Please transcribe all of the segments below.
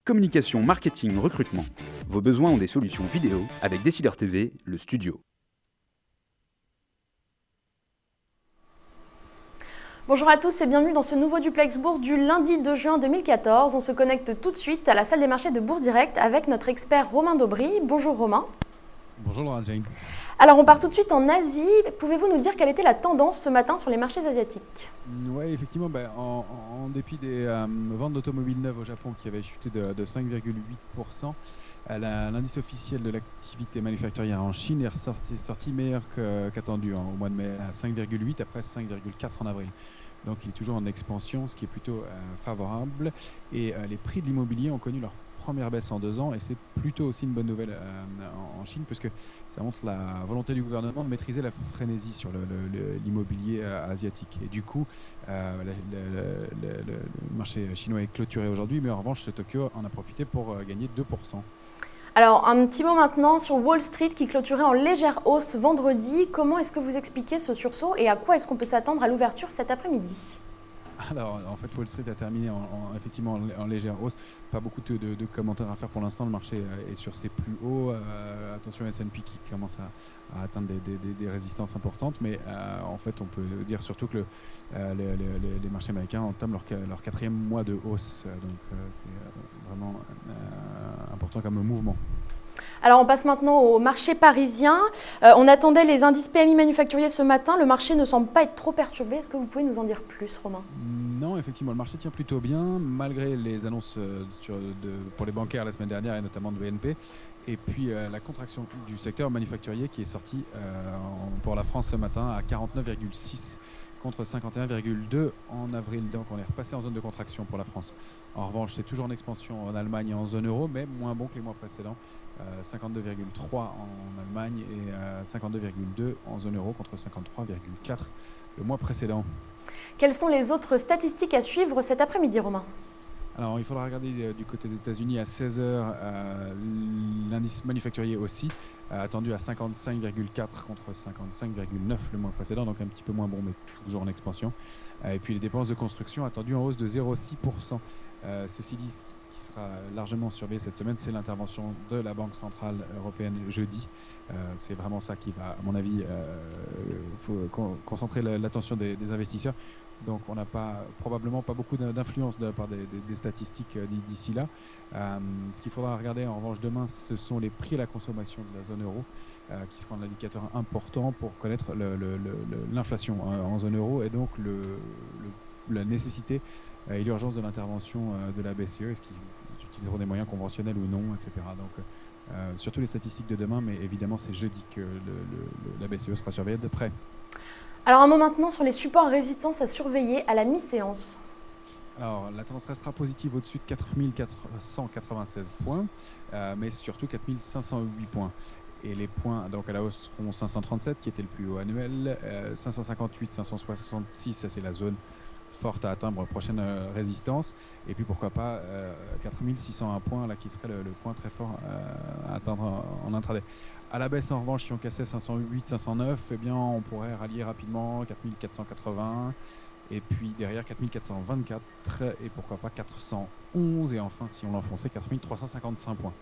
Communication, marketing, recrutement. Vos besoins ont des solutions vidéo avec Décideur TV, le studio. Bonjour à tous et bienvenue dans ce nouveau Duplex Bourse du lundi 2 juin 2014. On se connecte tout de suite à la salle des marchés de Bourse Direct avec notre expert Romain Daubry. Bonjour Romain. Bonjour Laura Jane. Alors on part tout de suite en Asie. Pouvez-vous nous dire quelle était la tendance ce matin sur les marchés asiatiques ? Oui, effectivement, en dépit des ventes d'automobiles neuves au Japon qui avaient chuté de 5,8%, l'indice officiel de l'activité manufacturière en Chine est sorti meilleur qu'attendu au mois de mai, à 5,8 après 5,4 en avril. Donc il est toujours en expansion, ce qui est plutôt favorable. Et les prix de l'immobilier ont connu leur première baisse en 2 ans, et c'est plutôt aussi une bonne nouvelle en Chine, puisque ça montre la volonté du gouvernement de maîtriser la frénésie sur l'immobilier asiatique. Et du coup, le marché chinois est clôturé aujourd'hui, mais en revanche, Tokyo en a profité pour gagner 2%. Alors un petit mot maintenant sur Wall Street qui clôturait en légère hausse vendredi. Comment est-ce que vous expliquez ce sursaut et à quoi est-ce qu'on peut s'attendre à l'ouverture cet après-midi ? Alors, en fait, Wall Street a terminé effectivement en légère hausse. Pas beaucoup de commentaires à faire pour l'instant. Le marché est sur ses plus hauts. Attention, S&P qui commence à atteindre des résistances importantes. Mais en fait, on peut dire surtout que les marchés américains entament leur 4e mois de hausse. Donc, c'est vraiment important comme mouvement. Alors on passe maintenant au marché parisien. On attendait les indices PMI manufacturiers ce matin. Le marché ne semble pas être trop perturbé. Est-ce que vous pouvez nous en dire plus, Romain ? Non, effectivement, le marché tient plutôt bien, malgré les annonces pour les bancaires la semaine dernière, et notamment de BNP. Et puis la contraction du secteur manufacturier qui est sortie pour la France ce matin à 49,6 contre 51,2 en avril. Donc on est repassé en zone de contraction pour la France. En revanche, c'est toujours en expansion en Allemagne et en zone euro, mais moins bon que les mois précédents. 52,3 en Allemagne et 52,2 en zone euro contre 53,4 le mois précédent. Quelles sont les autres statistiques à suivre cet après-midi, Romain ? Alors, il faudra regarder du côté des États-Unis à 16h, l'indice manufacturier aussi, attendu à 55,4 contre 55,9 le mois précédent, donc un petit peu moins bon, mais toujours en expansion. Et puis les dépenses de construction attendues en hausse de 0,6%. Ceci dit, ce qui sera largement surveillé cette semaine, c'est l'intervention de la Banque Centrale Européenne jeudi. C'est vraiment ça qui va, à mon avis, concentrer l'attention des investisseurs. Donc on n'a probablement pas beaucoup d'influence de la part des statistiques d'ici là. Ce qu'il faudra regarder en revanche demain, ce sont les prix à la consommation de la zone euro, qui sera un indicateur important pour connaître l'inflation en zone euro, et donc la nécessité et l'urgence de l'intervention de la BCE, est-ce qu'ils utiliseront des moyens conventionnels ou non, etc. Donc surtout les statistiques de demain, mais évidemment c'est jeudi que la BCE sera surveillée de près. Alors un mot maintenant sur les supports résistance à surveiller à la mi-séance. Alors la tendance restera positive au-dessus de 4496 points, mais surtout 4508 points. Et les points donc à la hausse seront 537 qui était le plus haut annuel, 558, 566, ça c'est la zone forte à atteindre, prochaine résistance, et puis pourquoi pas 4601 points là qui serait le point très fort à atteindre en intraday. À la baisse en revanche, si on cassait 508, 509, eh bien on pourrait rallier rapidement 4480, et puis derrière 4424, et pourquoi pas 411, et enfin si on l'enfonçait 4355 points.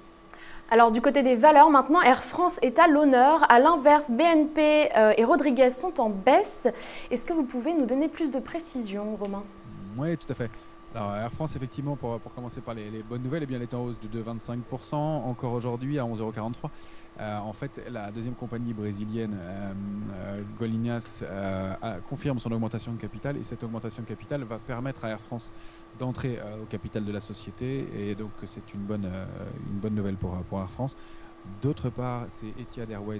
Alors du côté des valeurs maintenant, Air France est à l'honneur. À l'inverse, BNP et Rodriguez sont en baisse. Est-ce que vous pouvez nous donner plus de précision, Romain ? Oui, tout à fait. Alors Air France, effectivement, pour commencer par les bonnes nouvelles, eh bien, elle est en hausse de 25%, encore aujourd'hui à 11,43 €. En fait, la deuxième compagnie brésilienne, Golinas, confirme son augmentation de capital, et cette augmentation de capital va permettre à Air France d'entrer au capital de la société, et donc c'est une bonne nouvelle pour Air France. D'autre part, c'est Etihad Airways,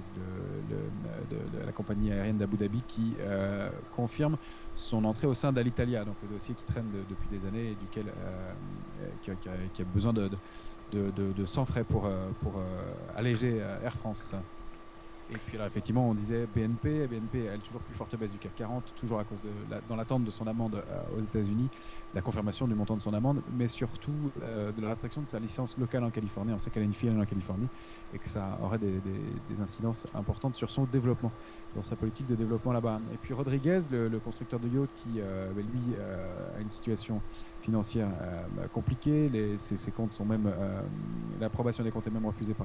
de la compagnie aérienne d'Abu Dhabi, qui confirme son entrée au sein d'Alitalia, donc le dossier qui traîne depuis des années et duquel qui a besoin de sang frais pour alléger Air France. Et puis là, effectivement, on disait BNP, elle toujours plus forte baisse du CAC 40, toujours à cause dans l'attente de son amende aux États-Unis, la confirmation du montant de son amende, mais surtout de la restriction de sa licence locale en Californie. On sait qu'elle a une filiale en Californie et que ça aurait des incidences importantes sur son développement, dans sa politique de développement là-bas. Et puis Rodriguez, le constructeur de yacht qui, lui, a une situation financière compliquée. Ses comptes sont même... l'approbation des comptes est même refusée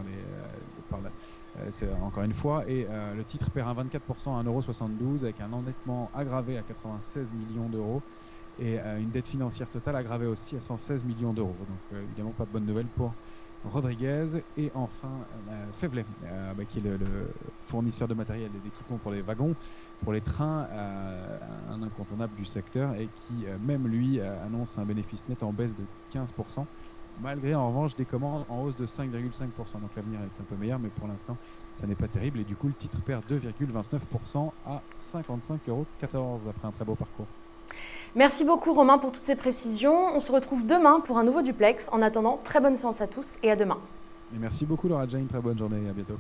c'est encore une fois, et le titre perd un 24% à 1,72 € avec un endettement aggravé à 96 millions d'euros et une dette financière totale aggravée aussi à 116 millions d'euros. Donc évidemment pas de bonne nouvelle pour Rodriguez. Et enfin Fevlet, qui est le fournisseur de matériel et d'équipement pour les wagons, pour les trains, un incontournable du secteur et qui même lui annonce un bénéfice net en baisse de 15%. Malgré en revanche des commandes en hausse de 5,5%. Donc l'avenir est un peu meilleur, mais pour l'instant, ça n'est pas terrible. Et du coup, le titre perd 2,29% à 55,14 € après un très beau parcours. Merci beaucoup Romain pour toutes ces précisions. On se retrouve demain pour un nouveau duplex. En attendant, très bonne séance à tous et à demain. Et merci beaucoup Laura Jane, très bonne journée et à bientôt.